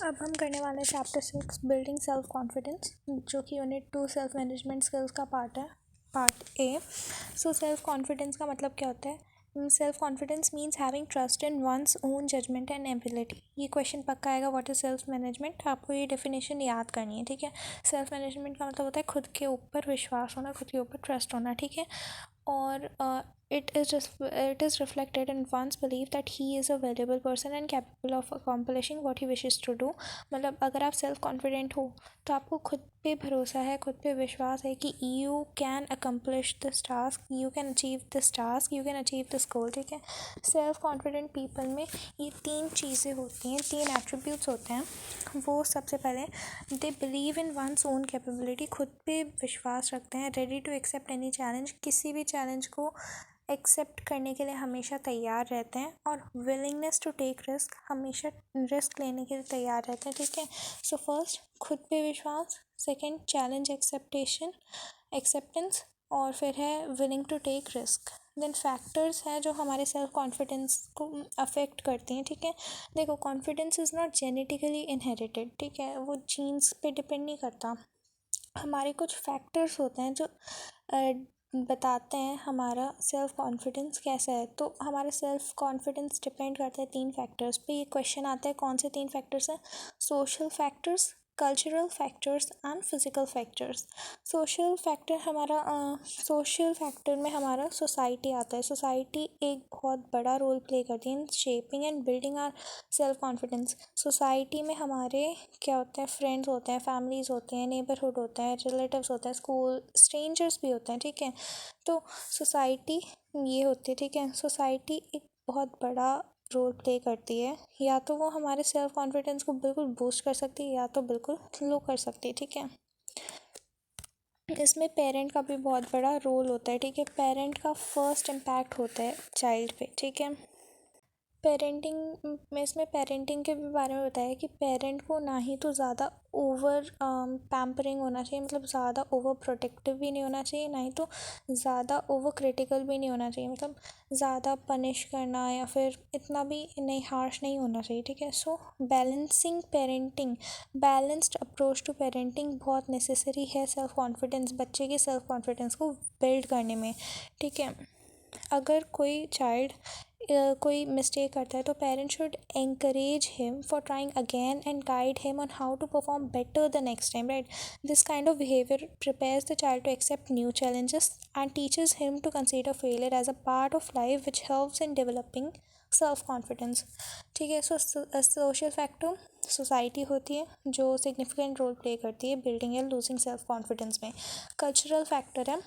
अब हम करने वाले हैं चैप्टर 6 बिल्डिंग सेल्फ कॉन्फिडेंस, जो कि यूनिट 2 सेल्फ मैनेजमेंट स्किल्स का पार्ट है, part A. So self confidence का मतलब क्या होता है? Self confidence means having trust in one's own judgement and ability. ये क्वेश्चन पक्का आएगा, व्हाट इज सेल्फ मैनेजमेंट। आपको ये डेफिनेशन याद करनी है, ठीक है। सेल्फ मैनेजमेंट का मतलब होता है खुद के ऊपर विश्वास होना, खुद के ऊपर ट्रस्ट होना, ठीक है। और it is reflected in one's belief that he is a valuable person and capable of accomplishing what he wishes to do। मतलब अगर आप सेल्फ कॉन्फिडेंट हो तो आपको खुद पे भरोसा है, खुद पे विश्वास है कि you can accomplish this task, you can achieve this task, you can achieve this goal, ठीक है। सेल्फ कॉन्फिडेंट पीपल में ये 3 चीज़ें होती हैं, 3 एट्रीब्यूट्स होते हैं। वो सबसे पहले, they believe in one's own capability, खुद पे विश्वास रखते हैं। Ready to accept any challenge, किसी भी चैलेंज को एक्सेप्ट करने के लिए हमेशा तैयार रहते हैं। और विलिंगनेस टू टेक रिस्क, हमेशा रिस्क लेने के लिए तैयार रहते हैं, ठीक है। सो फर्स्ट खुद पे विश्वास, सेकंड चैलेंज एक्सेप्टेंस, और फिर है willing to take risk. Then factors हैं जो हमारे सेल्फ कॉन्फिडेंस को अफेक्ट करती हैं, ठीक है। देखो, confidence is not genetically inherited, ठीक है, वो जीन्स पे डिपेंड नहीं करता। हमारे कुछ फैक्टर्स होते हैं जो बताते हैं हमारा सेल्फ कॉन्फिडेंस कैसा है। तो हमारा सेल्फ कॉन्फिडेंस डिपेंड करता है 3 फैक्टर्स पे। ये क्वेश्चन आता है कौन से 3 फैक्टर्स हैं? Social factors, cultural factors and physical factors. Social factor में हमारा सोसाइटी आता है। सोसाइटी एक बहुत बड़ा रोल प्ले करती है in shaping and building our self confidence. Society में हमारे क्या होते हैं? फ्रेंड्स होते हैं, फैमिलीज़ होते हैं, नेबरहुड होता है, रिलेटिव्स होते हैं, स्कूल स्ट्रेंजर्स भी होते हैं, ठीक है। तो सोसाइटी ये होती है, ठीक है। सोसाइटी एक बहुत बड़ा रोल प्ले करती है, या तो वो हमारे सेल्फ कॉन्फिडेंस को बिल्कुल बूस्ट कर सकती है या तो बिल्कुल लो कर सकती है, ठीक है। इसमें पेरेंट का भी बहुत बड़ा रोल होता है, ठीक है। पेरेंट का फर्स्ट इम्पैक्ट होता है चाइल्ड पे, ठीक है। पेरेंटिंग में, इसमें पेरेंटिंग के भी बारे में बताया कि पेरेंट को ना ही तो ज़्यादा ओवर पैम्परिंग होना चाहिए, मतलब ज़्यादा ओवर प्रोटेक्टिव भी नहीं होना चाहिए, ना ही तो ज़्यादा ओवर क्रिटिकल भी नहीं होना चाहिए, मतलब ज़्यादा पनिश करना या फिर इतना भी नहीं, हार्श नहीं होना चाहिए, ठीक है। So balancing parenting, balanced approach to parenting बहुत नेसेसरी है सेल्फ कॉन्फिडेंस, बच्चे के सेल्फ कॉन्फिडेंस को बिल्ड करने में, ठीक है। अगर कोई चाइल्ड कोई मिस्टेक करता है तो parents should encourage him for trying again and guide him on how to perform better the next time, right? This kind of behavior prepares the child to accept new challenges and teaches him to consider failure as a part of life, which helps in developing self confidence, ठीक है। सो social factor, society होती है जो significant role play करती है building या losing self confidence में। Cultural factor है,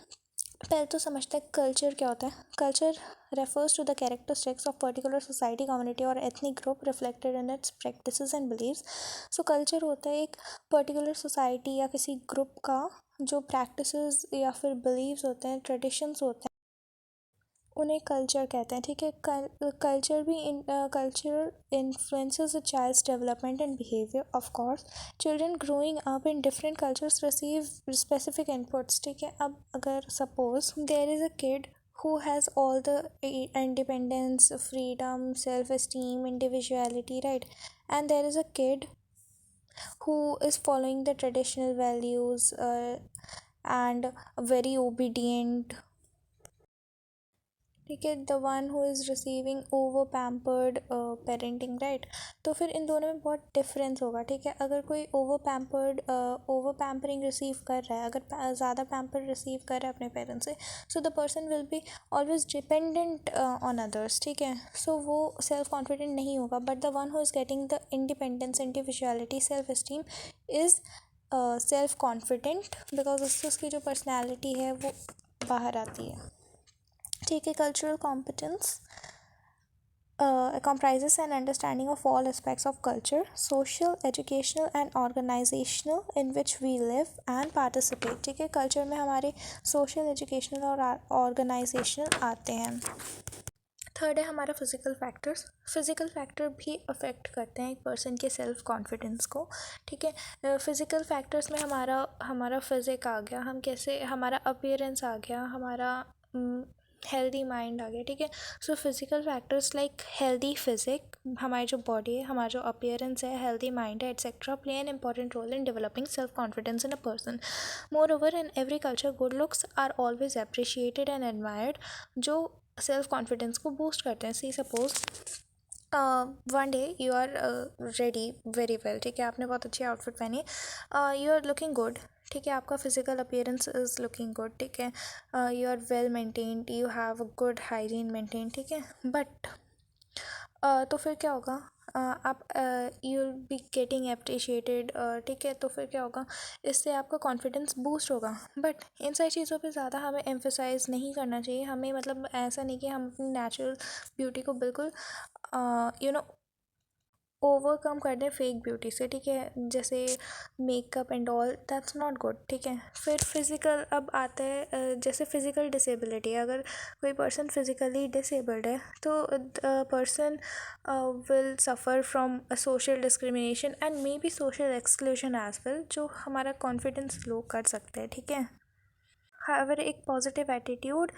पहले तो समझते हैं कल्चर क्या होता है। Culture refers to the characteristics of particular society, community or ethnic group reflected in its practices and beliefs। So culture होता है एक पर्टिकुलर सोसाइटी या किसी ग्रुप का जो प्रैक्टिसेस या फिर बिलीव्स होते हैं, ट्रेडिशंस होते हैं, उन्हें कल्चर कहते हैं, ठीक है। Culture influences a child's development and behaviour. Of course children growing up in different cultures receive specific inputs, ठीक है। अब अगर suppose there is a kid who has all the independence, freedom, self-esteem, individuality, right? And there is a kid who is following the traditional values and very obedient, ठीक है, the one who is receiving over pampered parenting, right. तो फिर इन दोनों में बहुत difference होगा, ठीक है। अगर कोई ओवर पैम्परिंग रिसीव कर रहा है, अगर ज़्यादा पैम्पर रिसीव कर रहा है अपने पेरेंट्स से, so the person will be always dependent on others, ठीक है। सो वो सेल्फ कॉन्फिडेंट नहीं होगा। But the one who is getting the independence, individuality, self esteem is self confident, because उससे उसकी जो पर्सनैलिटी है वो बाहर आती है, ठीक है। Cultural competence comprises an understanding of all aspects of culture, social, educational and organizational in which we live and participate, ठीक है। कल्चर में हमारे सोशल, एजुकेशनल और ऑर्गेनाइजेशनल आते हैं। थर्ड है हमारा फिज़िकल फैक्टर्स। फिज़िकल फैक्टर भी अफेक्ट करते हैं एक पर्सन के सेल्फ कॉन्फिडेंस को, ठीक है। फिज़िकल फैक्टर्स में हमारा फिज़िक आ गया, हम कैसे, हमारा अपीयरेंस आ गया, हमारा हेल्दी माइंड आ गया, ठीक है। So physical factors like healthy physique, हमारी जो बॉडी है, हमारा जो अपीयरेंस है, हेल्दी माइंड है, etcetera, play an important role in developing self confidence in a person. Moreover in every culture good looks are always appreciated and admired, जो self confidence को boost करते हैं। See suppose one day you are ready very well, ठीक है, आपने बहुत अच्छी outfit पहनी, यू आर लुकिंग गुड, ठीक है, आपका physical appearance is looking good, ठीक है, you are well maintained, you have a good hygiene maintain, ठीक है, बट तो फिर क्या होगा, आप you will be getting appreciated, ठीक है, तो फिर क्या होगा, इससे आपका कॉन्फिडेंस बूस्ट होगा। बट इन सारी चीज़ों पे ज़्यादा हमें एम्फेसाइज नहीं करना चाहिए, हमें मतलब ऐसा नहीं कि हम अपनी नेचुरल ब्यूटी को बिल्कुल यू नो ओवरकम कर दें फेक ब्यूटी से, ठीक है, जैसे makeup and all, that's not good, ठीक है। फिर फिज़िकल अब आता है, जैसे फिज़िकल डिसेबिलिटी, अगर कोई पर्सन फिज़िकली डिसेबल्ड है तो the person will suffer from social discrimination and may be social exclusion as well, जो हमारा कॉन्फिडेंस लो कर सकते हैं, ठीक है। However, एक पॉजिटिव एटीट्यूड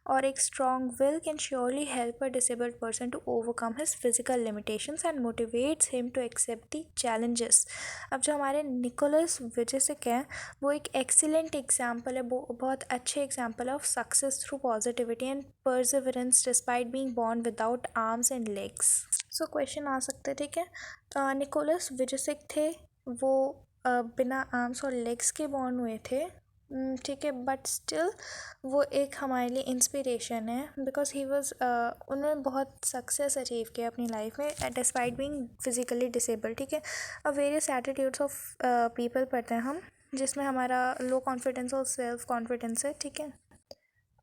और एक strong will can surely help a disabled person to overcome his physical limitations and motivates him to accept the challenges. अब जो हमारे निकोलस विजेसिक हैं, वो एक एक्सीलेंट एग्जाम्पल है, बहुत अच्छे example of success through positivity and perseverance despite being born without arms and legs. So question आ सकते हैं, ठीक है, निकोलस विजेसिक थे, वो बिना आर्म्स और लेग्स के बॉर्न हुए थे, ठीक है, बट स्टिल वो एक हमारे लिए इंस्पिरेशन है, बिकॉज ही वॉज उन्होंने बहुत सक्सेस अचीव किया अपनी लाइफ में डिस्पाइट बीइंग फिजिकली डिसेबल्ड, ठीक है। अब वेरियस एटीट्यूड्स ऑफ पीपल पढ़ते हैं हम, जिसमें हमारा लो कॉन्फिडेंस और सेल्फ कॉन्फिडेंस है, ठीक है।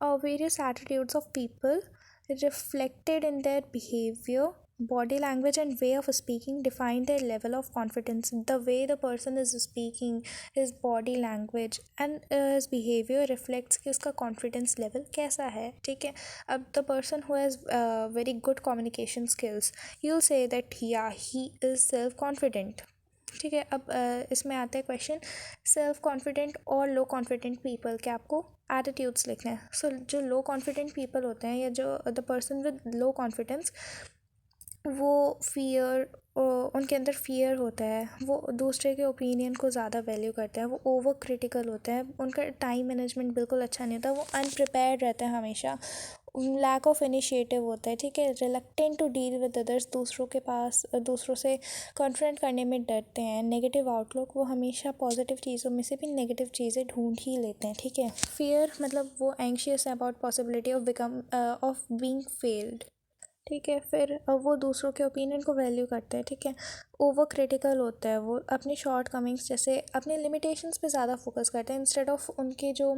Various attitudes of people reflected in their behavior, body language, and way of speaking define their level of confidence. The way the person is speaking, his body language and his behavior reflects कि उसका confidence level कैसा है, ठीक है। अब the person who has very good communication skills, you'll say that yeah, he is self-confident, ठीक है। अब इसमें आता है क्वेश्चन, सेल्फ कॉन्फिडेंट और लो कॉन्फिडेंट पीपल के आपको एटीट्यूड्स लिखने हैं। सो जो लो कॉन्फिडेंट पीपल होते हैं, या जो the person with low confidence, वो फियर, उनके अंदर फियर होता है, वो दूसरे के ओपिनियन को ज़्यादा वैल्यू करते हैं, वो ओवर क्रिटिकल होते हैं, उनका टाइम मैनेजमेंट बिल्कुल अच्छा नहीं होता, वो अनप्रिपेयर्ड रहते हैं हमेशा, लैक ऑफ इनिशिएटिव होता है, ठीक है, reluctant to deal with others, दूसरों से कॉन्फ्रंट करने में डरते हैं, नेगेटिव आउटलुक, वो हमेशा पॉजिटिव चीज़ों में से भी नेगेटिव चीज़ें ढूंढ ही लेते हैं, ठीक है। फियर मतलब वो एंग्शियस है about possibility of being failed, ठीक है। फिर वो दूसरों के ओपिनियन को वैल्यू करते हैं, ठीक है। ओवर क्रिटिकल होता है, वो अपनी शॉर्ट कमिंग्स जैसे अपने लिमिटेशंस पे ज़्यादा फोकस करते हैं इंस्टेड ऑफ उनके जो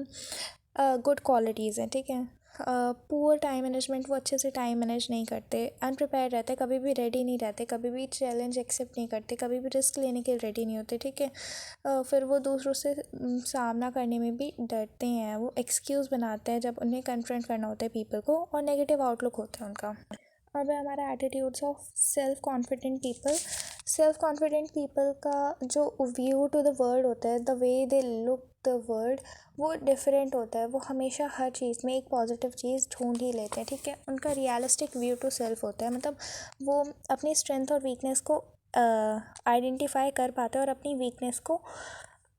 गुड क्वालिटीज़ हैं, ठीक है। पुअर टाइम मैनेजमेंट, वो अच्छे से टाइम मैनेज नहीं करते, अनप्रिपेयर रहते, कभी भी रेडी नहीं रहते, कभी भी चैलेंज एक्सेप्ट नहीं करते, कभी भी रिस्क लेने के लिए रेडी नहीं होते, ठीक है। फिर वो दूसरों से सामना करने में भी डरते हैं, वो एक्सक्यूज़ बनाते हैं जब उन्हें कन्फ्रंट करना होता है पीपल को, और नेगेटिव आउटलुक होता है उनका। अब है हमारा attitudes of self confident people. Self confident people का जो व्यू टू द वर्ल्ड होता है, the way they look the world, वो डिफरेंट होता है, वो हमेशा हर चीज़ में एक पॉजिटिव चीज़ ढूंढ ही लेते हैं, ठीक है। उनका रियलिस्टिक व्यू टू सेल्फ होता है, मतलब वो अपनी स्ट्रेंथ और वीकनेस को आइडेंटिफाई कर पाते हैं और अपनी वीकनेस को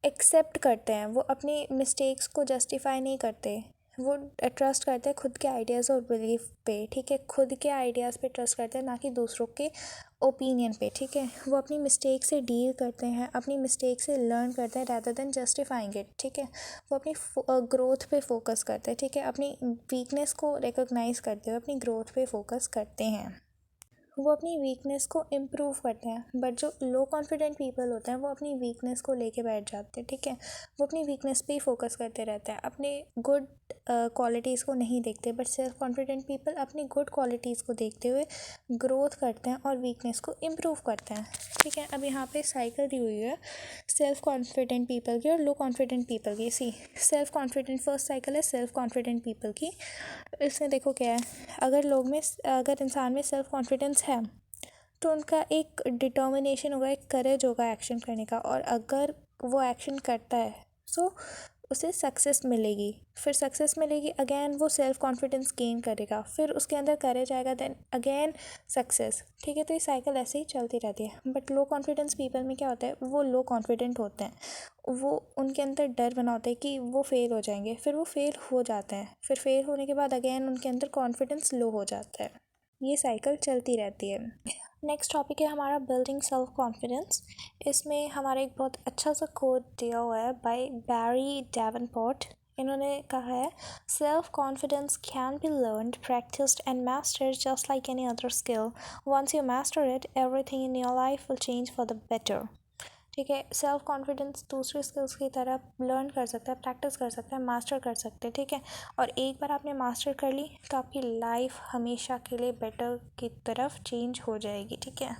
एक्सेप्ट करते हैं, वो अपनी मिस्टेक्स को जस्टिफाई नहीं करते, वो ट्रस्ट करते हैं खुद के आइडियाज़ और बिलीफ पे, ठीक है, खुद के आइडियाज़ पे ट्रस्ट करते हैं, ना कि दूसरों के ओपिनियन पे, ठीक है। वो अपनी मिस्टेक से डील करते हैं, अपनी मिस्टेक से लर्न करते हैं रैदर देन जस्टिफाइंग इट, ठीक है। वो अपनी ग्रोथ पे फोकस करते हैं, ठीक है, अपनी वीकनेस को रिकॉग्नाइज करते हुए अपनी ग्रोथ पे फोकस करते हैं, वो अपनी वीकनेस को इम्प्रूव करते हैं। बट जो लो कॉन्फिडेंट पीपल होते हैं, वो अपनी वीकनेस को लेके बैठ जाते हैं, ठीक है, वो अपनी वीकनेस पे ही फोकस करते रहते हैं, अपने गुड क्वालिटीज़ को नहीं देखते। बट सेल्फ कॉन्फिडेंट पीपल अपनी गुड क्वालिटीज़ को देखते हुए ग्रोथ करते हैं और वीकनेस को इम्प्रूव करते हैं, ठीक है। अब यहाँ पे साइकिल दी हुई है सेल्फ कॉन्फिडेंट पीपल की और लो कॉन्फिडेंट पीपल की। सी सेल्फ कॉन्फिडेंट फर्स्ट साइकिल है सेल्फ कॉन्फिडेंट पीपल की। इसमें देखो क्या है, अगर इंसान में सेल्फ कॉन्फिडेंस है तो उनका एक डिटर्मिनेशन होगा, एक करेज होगा एक्शन करने का, और अगर वो एक्शन करता है सो उसे सक्सेस मिलेगी, फिर सक्सेस मिलेगी, अगेन वो सेल्फ कॉन्फिडेंस गेन करेगा, फिर उसके अंदर करेज जाएगा, देन अगेन सक्सेस। ठीक है, तो ये साइकिल ऐसे ही चलती रहती है। बट लो कॉन्फिडेंस पीपल में क्या होता है, वो लो कॉन्फिडेंट होते हैं, वो उनके अंदर डर बना होता है कि वो फेल हो जाएंगे, फिर वो फेल हो जाते हैं, फिर फेल होने के बाद अगेन उनके अंदर कॉन्फिडेंस लो हो जाता है। ये साइकिल चलती रहती है। नेक्स्ट टॉपिक है हमारा बिल्डिंग सेल्फ कॉन्फिडेंस। इसमें हमारा एक बहुत अच्छा सा कोट दिया हुआ है बाय बैरी डेवनपोर्ट। इन्होंने कहा है, self confidence can be learned, practised and mastered just like any other skill. Once you master it, everything in your life will change for the better. ठीक है, सेल्फ कॉन्फिडेंस दूसरे skills की तरह learn कर सकता है, प्रैक्टिस कर सकता है, मास्टर कर सकते हैं। ठीक है, और एक बार आपने मास्टर कर ली तो आपकी लाइफ हमेशा के लिए बेटर की तरफ चेंज हो जाएगी। ठीक है,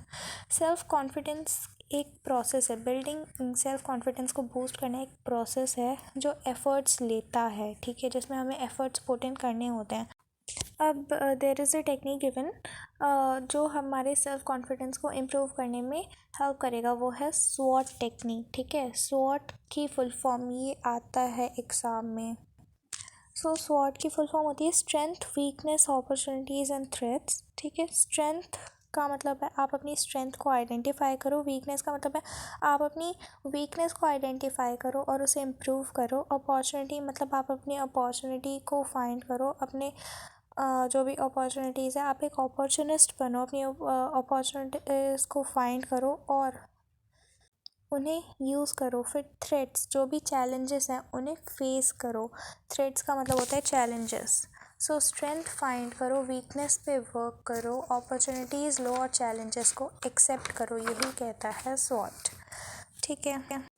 सेल्फ कॉन्फिडेंस एक प्रोसेस है, बिल्डिंग सेल्फ कॉन्फिडेंस को बूस्ट करना एक प्रोसेस है जो एफ़र्ट्स लेता है। ठीक है, जिसमें हमें एफ़र्ट्स पुट इन करने होते हैं। अब there is a technique given जो हमारे सेल्फ कॉन्फिडेंस को इम्प्रूव करने में हेल्प करेगा, वो है स्वॉट टेक्निक। ठीक है, स्वॉट की फुल फॉर्म ये आता है एग्ज़ाम में। स्वॉट की फुल फॉर्म होती है strength, weakness, opportunities and threats. ठीक है, स्ट्रेंथ का मतलब है आप अपनी स्ट्रेंथ को आइडेंटिफाई करो, वीकनेस का मतलब है आप अपनी वीकनेस को आइडेंटिफाई करो और उसे इम्प्रूव करो। अपॉर्चुनिटी मतलब आप अपनी अपॉर्चुनिटी को फाइंड करो, अपने जो भी अपॉर्चुनिटीज़ है आप एक अपॉर्चुनिस्ट बनो, अपनी अपॉर्चुनिटीज़ को फाइंड करो और उन्हें यूज़ करो। फिर थ्रेट्स, जो भी चैलेंजेस हैं उन्हें फेस करो। थ्रेट्स का मतलब होता है चैलेंजेस। सो स्ट्रेंथ फाइंड करो, वीकनेस पे वर्क करो, अपॉर्चुनिटीज़ लो और चैलेंजेस को एक्सेप्ट करो, यही कहता है स्वॉट। ठीक है,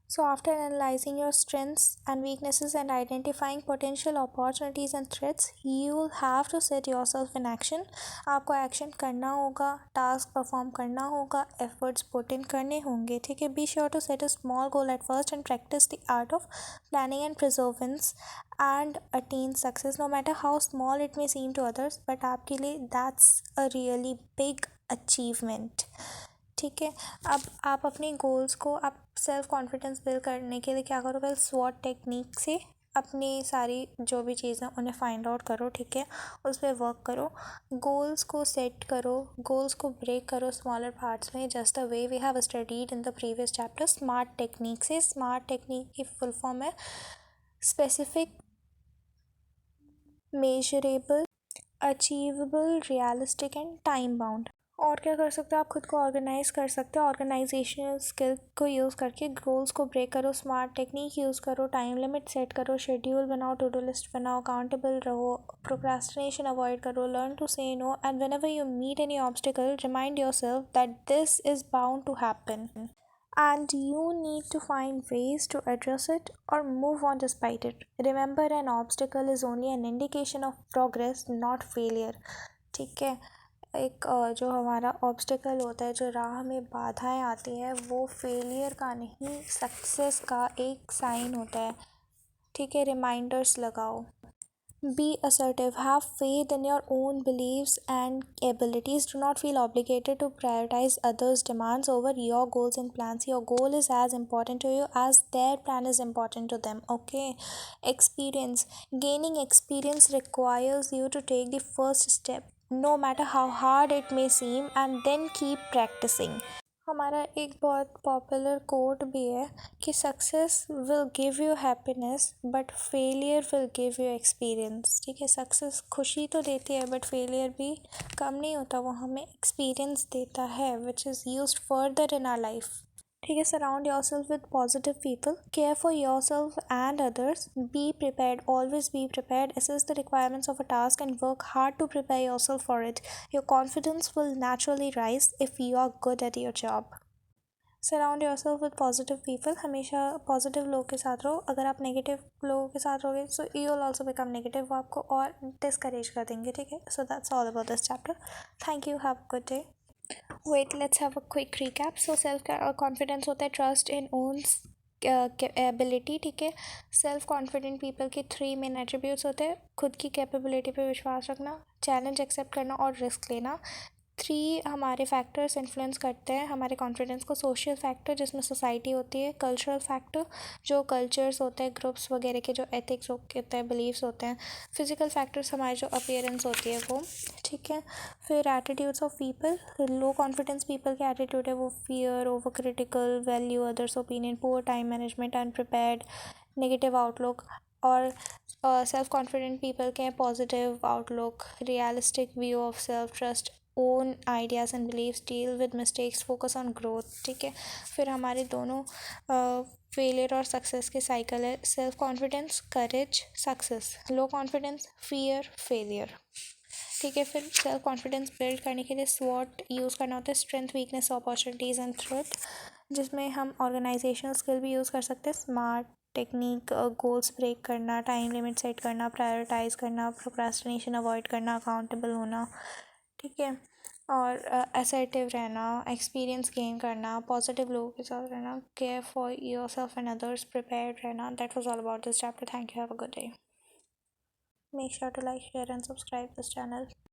so after analyzing your strengths and weaknesses and identifying potential opportunities and threats, you will have to set yourself in action. आपको एक्शन करना होगा, टास्क परफॉर्म करना होगा, एफर्ट्स पुट इन करने होंगे। ठीक है, be sure to set a small goal at first and practise the art of planning and perseverance and attain success, no matter how small it may seem to others, but आपके लिए that's a really big achievement. ठीक है, अब आप अपने goals को, आप self confidence build करने के लिए क्या करो, पहले स्वॉट टेक्निक से अपनी सारी जो भी चीज़ें उन्हें फाइंड आउट करो। ठीक है, उस पर वर्क करो, गोल्स को सेट करो, गोल्स को ब्रेक करो स्मॉलर पार्ट्स में, just the way we have studied in the previous chapter. Smart technique से, स्मार्ट टेक्निक की फुल फॉर्म है specific, measurable, achievable, realistic and time bound. और क्या कर सकते हो, आप खुद को ऑर्गेनाइज कर सकते हो, ऑर्गेनाइजेशनल स्किल को यूज़ करके गोल्स को ब्रेक करो, स्मार्ट टेक्निक यूज़ करो, टाइम लिमिट सेट करो, शेड्यूल बनाओ, टू डू लिस्ट बनाओ, अकाउंटेबल रहो, प्रोक्रास्टिनेशन अवॉइड करो, learn to say no, and whenever you meet any obstacle remind yourself that this is bound to happen and you need to find ways to address it or move on despite it. Remember, an obstacle is only an indication of progress, not failure. ठीक है, एक जो हमारा obstacle होता है, जो राह में बाधाएं आती हैं, वो फेलियर का नहीं, सक्सेस का एक साइन होता है। ठीक है, रिमाइंडर्स लगाओ। Be assertive. Have faith in your own beliefs and abilities. Do not feel obligated to prioritize others' demands over your goals and plans. Your goal is as important to you as their plan is important to them. Okay. Experience. Gaining experience requires you to take the first step, no matter how hard it may seem, and then keep practicing. हमारा एक बहुत popular coat भी है कि success will give you happiness but failure will give you experience. ठीक है, success खुशी तो देती है बट फेलियर भी कम नहीं होता, वो हमें एक्सपीरियंस देता है which is used further in our life. ठीक है, surround your self with positive people, care for your self and others, be prepared, always be prepared, assess the requirements of a task and work hard to prepare your self for it. Your confidence will naturally rise if you are good at your job. Surround your self with positive people, हमेशा positive लोगों के साथ रहो। अगर आप negative लोगों के साथ रहोगे so you will also become negative, वो आपको और डिस्करेज कर देंगे। ठीक है, so that's all about this chapter. Thank you, have a good day. Wait, let's have a quick recap. So self confidence होता है ट्रस्ट इन ओन्स एबिलिटी। ठीक है, सेल्फ कॉन्फिडेंट पीपल के 3 मेन एट्रीब्यूट्स होते हैं, खुद की कैपेबिलिटी पे विश्वास रखना, चैलेंज एक्सेप्ट करना और रिस्क लेना। 3 हमारे फैक्टर्स इन्फ्लुएंस करते हैं हमारे कॉन्फिडेंस को। सोशल फैक्टर जिसमें सोसाइटी होती है, कल्चरल फैक्टर जो कल्चर्स होते हैं, ग्रुप्स वगैरह के जो एथिक्स होते हैं, बिलीव्स होते हैं। फिजिकल फैक्टर्स हमारी जो अपीयरेंस होती है वो, ठीक है। फिर attitudes of people, low confidence people के एटीट्यूड है वो fear, over critical, value others opinion, poor time management, unprepared, negative outlook. और सेल्फ कॉन्फिडेंट पीपल के हैं positive outlook, realistic view of self, trust own ideas and beliefs, deal with mistakes, focus on growth, ठीक है। फिर हमारे दोनों failure और success के साइकिल है, self confidence courage success, low confidence fear failure, ठीक है। फिर सेल्फ कॉन्फिडेंस बिल्ड करने के लिए स्वॉट यूज़ करना होता है, strength weakness opportunities and threat, जिसमें हम ऑर्गेनाइजेशनल स्किल भी यूज़ कर सकते हैं, स्मार्ट टेक्निक, गोल्स ब्रेक करना, टाइम लिमिट सेट करना, प्रायोरिटाइज करना, प्रोक्रास्टिनेशन अवॉइड करना, अकाउंटेबल होना, ठीक है। और असर्टिव रहना, एक्सपीरियंस गेन करना, पॉजिटिव लोगों के साथ रहना, care for your self and others, prepared रहना। That was all about this chapter. Thank you, have a good day. Make sure to like, share and subscribe this channel.